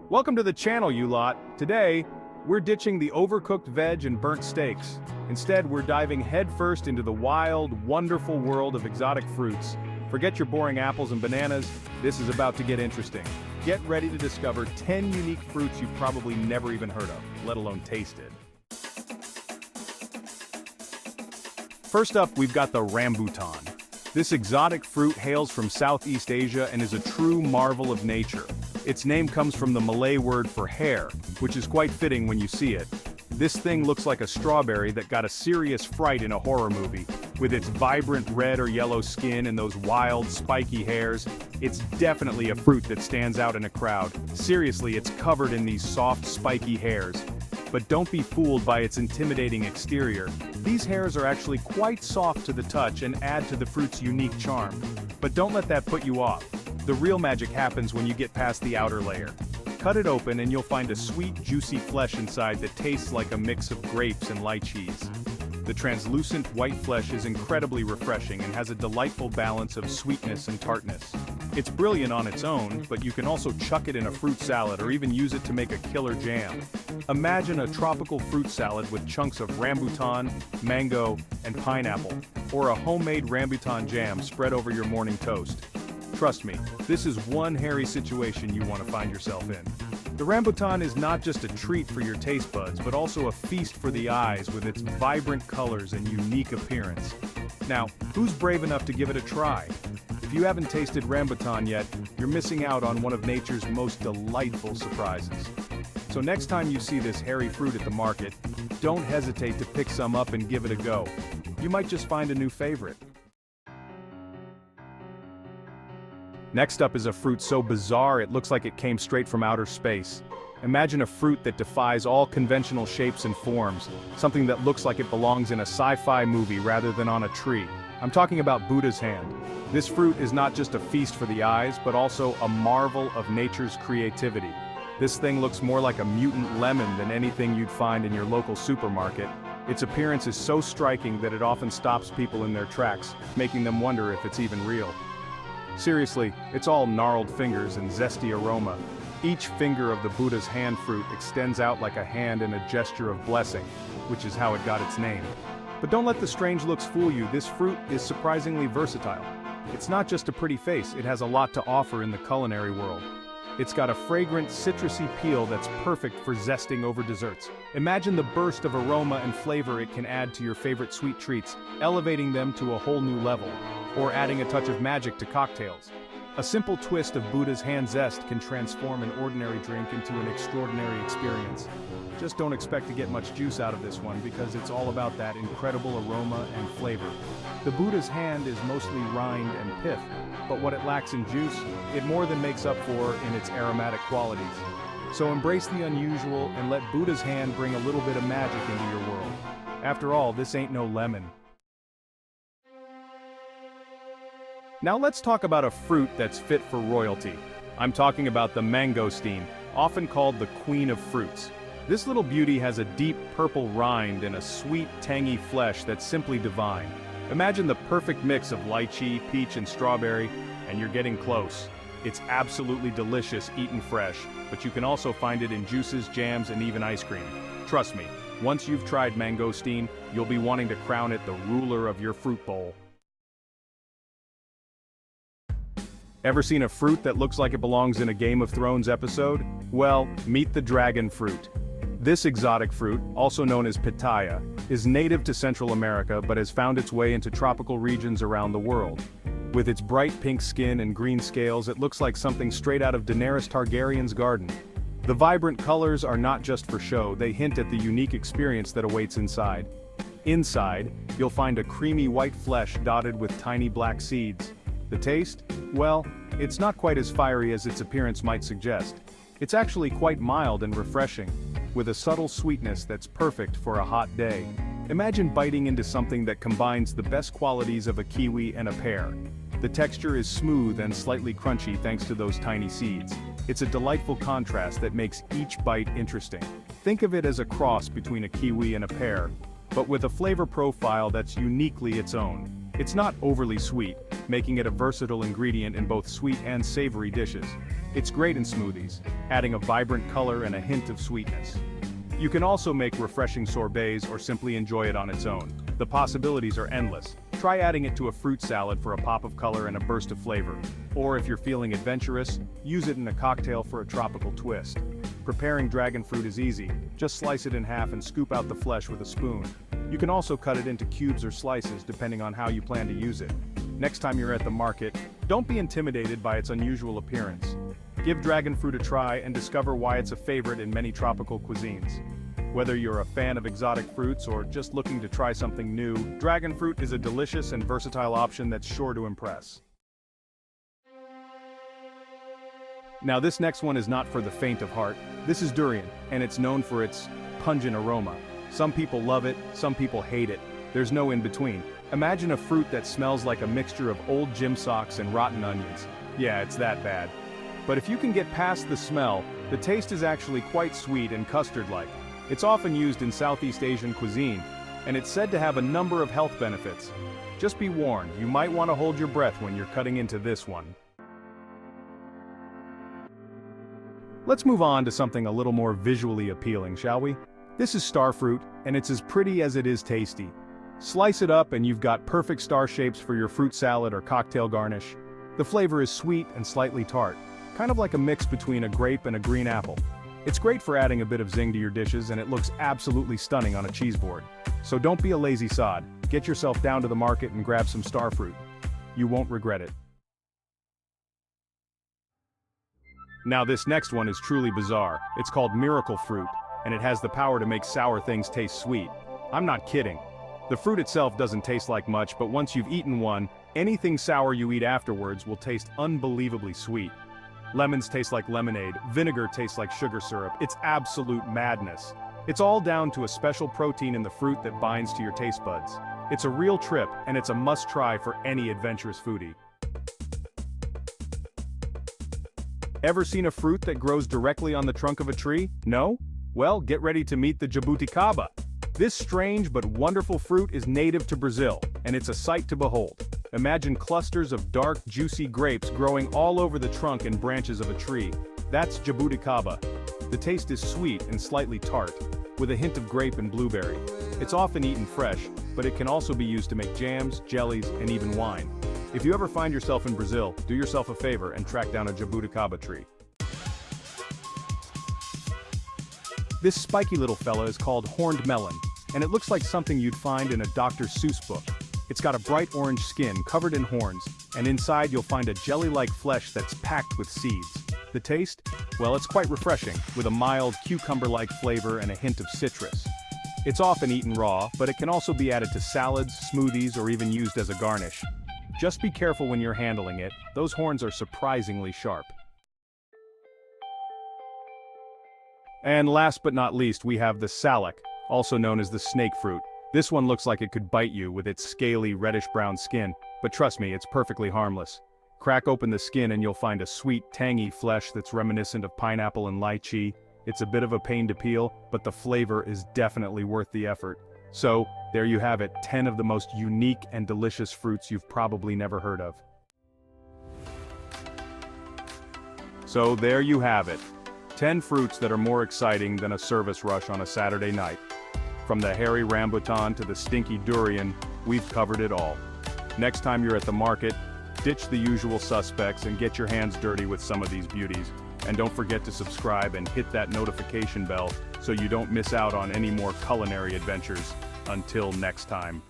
Welcome to the channel, you lot. Today, we're ditching the overcooked veg and burnt steaks. Instead, we're diving headfirst into the wild, wonderful world of exotic fruits. Forget your boring apples and bananas, this is about to get interesting. Get ready to discover 10 unique fruits you've probably never even heard of, let alone tasted. First up, we've got the Rambutan. This exotic fruit hails from Southeast Asia and is a true marvel of nature. Its name comes from the Malay word for hare, which is quite fitting when you see it. This thing looks like a strawberry that got a serious fright in a horror movie. With its vibrant red or yellow skin and those wild, spiky hairs, it's definitely a fruit that stands out in a crowd. Seriously, it's covered in these soft, spiky hairs. But don't be fooled by its intimidating exterior. These hairs are actually quite soft to the touch and add to the fruit's unique charm. But don't let that put you off. The real magic happens when you get past the outer layer. Cut it open and you'll find a sweet, juicy flesh inside that tastes like a mix of grapes and lychees. The translucent white flesh is incredibly refreshing and has a delightful balance of sweetness and tartness. It's brilliant on its own, but you can also chuck it in a fruit salad or even use it to make a killer jam. Imagine a tropical fruit salad with chunks of rambutan, mango, and pineapple, or a homemade rambutan jam spread over your morning toast. Trust me, this is one hairy situation you want to find yourself in. The rambutan is not just a treat for your taste buds, but also a feast for the eyes with its vibrant colors and unique appearance. Now, who's brave enough to give it a try? If you haven't tasted rambutan yet, you're missing out on one of nature's most delightful surprises. So next time you see this hairy fruit at the market, don't hesitate to pick some up and give it a go. You might just find a new favorite. Next up is a fruit so bizarre it looks like it came straight from outer space. Imagine a fruit that defies all conventional shapes and forms, something that looks like it belongs in a sci-fi movie rather than on a tree. I'm talking about Buddha's hand. This fruit is not just a feast for the eyes, but also a marvel of nature's creativity. This thing looks more like a mutant lemon than anything you'd find in your local supermarket. Its appearance is so striking that it often stops people in their tracks, making them wonder if it's even real. Seriously, it's all gnarled fingers and zesty aroma. Each finger of the Buddha's hand fruit extends out like a hand in a gesture of blessing, which is how it got its name. But don't let the strange looks fool you, this fruit is surprisingly versatile. It's not just a pretty face, it has a lot to offer in the culinary world. It's got a fragrant, citrusy peel that's perfect for zesting over desserts. Imagine the burst of aroma and flavor it can add to your favorite sweet treats, elevating them to a whole new level, or adding a touch of magic to cocktails. A simple twist of Buddha's hand zest can transform an ordinary drink into an extraordinary experience. Just don't expect to get much juice out of this one because it's all about that incredible aroma and flavor. The Buddha's hand is mostly rind and pith, but what it lacks in juice, it more than makes up for in its aromatic qualities. So embrace the unusual and let Buddha's hand bring a little bit of magic into your world. After all, this ain't no lemon. Now let's talk about a fruit that's fit for royalty. I'm talking about the mangosteen, often called the queen of fruits. This little beauty has a deep purple rind and a sweet, tangy flesh that's simply divine. Imagine the perfect mix of lychee, peach, and strawberry, and you're getting close. It's absolutely delicious eaten fresh, but you can also find it in juices, jams, and even ice cream. Trust me, once you've tried mangosteen, you'll be wanting to crown it the ruler of your fruit bowl. Ever seen a fruit that looks like it belongs in a Game of Thrones episode? Well, meet the dragon fruit. This exotic fruit, also known as pitaya, is native to Central America but has found its way into tropical regions around the world. With its bright pink skin and green scales, it looks like something straight out of Daenerys Targaryen's garden. The vibrant colors are not just for show, they hint at the unique experience that awaits inside. Inside, you'll find a creamy white flesh dotted with tiny black seeds. The taste? Well, it's not quite as fiery as its appearance might suggest. It's actually quite mild and refreshing, with a subtle sweetness that's perfect for a hot day. Imagine biting into something that combines the best qualities of a kiwi and a pear. The texture is smooth and slightly crunchy thanks to those tiny seeds. It's a delightful contrast that makes each bite interesting. Think of it as a cross between a kiwi and a pear, but with a flavor profile that's uniquely its own. It's not overly sweet, making it a versatile ingredient in both sweet and savory dishes. It's great in smoothies, adding a vibrant color and a hint of sweetness. You can also make refreshing sorbets or simply enjoy it on its own. The possibilities are endless. Try adding it to a fruit salad for a pop of color and a burst of flavor. Or if you're feeling adventurous, use it in a cocktail for a tropical twist. Preparing dragon fruit is easy. Just slice it in half and scoop out the flesh with a spoon. You can also cut it into cubes or slices depending on how you plan to use it. Next time you're at the market, don't be intimidated by its unusual appearance. Give dragon fruit a try and discover why it's a favorite in many tropical cuisines. Whether you're a fan of exotic fruits or just looking to try something new, dragon fruit is a delicious and versatile option that's sure to impress. Now this next one is not for the faint of heart. This is durian, and it's known for its pungent aroma. Some people love it, some people hate it. There's no in between. Imagine a fruit that smells like a mixture of old gym socks and rotten onions. Yeah, it's that bad. But if you can get past the smell, the taste is actually quite sweet and custard-like. It's often used in Southeast Asian cuisine, and it's said to have a number of health benefits. Just be warned, you might want to hold your breath when you're cutting into this one. Let's move on to something a little more visually appealing, shall we? This is starfruit, and it's as pretty as it is tasty. Slice it up and you've got perfect star shapes for your fruit salad or cocktail garnish. The flavor is sweet and slightly tart, kind of like a mix between a grape and a green apple. It's great for adding a bit of zing to your dishes, and it looks absolutely stunning on a cheese board. So don't be a lazy sod. Get yourself down to the market and grab some starfruit. You won't regret it. Now this next one is truly bizarre. It's called miracle fruit, and it has the power to make sour things taste sweet. I'm not kidding. The fruit itself doesn't taste like much, but once you've eaten one, anything sour you eat afterwards will taste unbelievably sweet. Lemons taste like lemonade, vinegar tastes like sugar syrup. It's absolute madness. It's all down to a special protein in the fruit that binds to your taste buds. It's a real trip, and it's a must-try for any adventurous foodie. Ever seen a fruit that grows directly on the trunk of a tree? No? Well, get ready to meet the Jabu Caba. This strange but wonderful fruit is native to Brazil, and it's a sight to behold. Imagine clusters of dark, juicy grapes growing all over the trunk and branches of a tree. That's Jabu Caba. The taste is sweet and slightly tart, with a hint of grape and blueberry. It's often eaten fresh, but it can also be used to make jams, jellies, and even wine. If you ever find yourself in Brazil, do yourself a favor and track down a Jabu Caba tree. This spiky little fella is called horned melon, and it looks like something you'd find in a Dr. Seuss book. It's got a bright orange skin covered in horns, and inside you'll find a jelly-like flesh that's packed with seeds. The taste? Well, it's quite refreshing, with a mild cucumber-like flavor and a hint of citrus. It's often eaten raw, but it can also be added to salads, smoothies, or even used as a garnish. Just be careful when you're handling it, those horns are surprisingly sharp. And last but not least, we have the Salak, also known as the snake fruit. This one looks like it could bite you with its scaly reddish-brown skin, but trust me, it's perfectly harmless. Crack open the skin and you'll find a sweet, tangy flesh that's reminiscent of pineapple and lychee. It's a bit of a pain to peel, but the flavor is definitely worth the effort. So, there you have it, 10 of the most unique and delicious fruits you've probably never heard of. So there you have it. 10 fruits that are more exciting than a service rush on a Saturday night. From the hairy rambutan to the stinky durian, we've covered it all. Next time you're at the market, ditch the usual suspects and get your hands dirty with some of these beauties. And don't forget to subscribe and hit that notification bell so you don't miss out on any more culinary adventures. Until next time.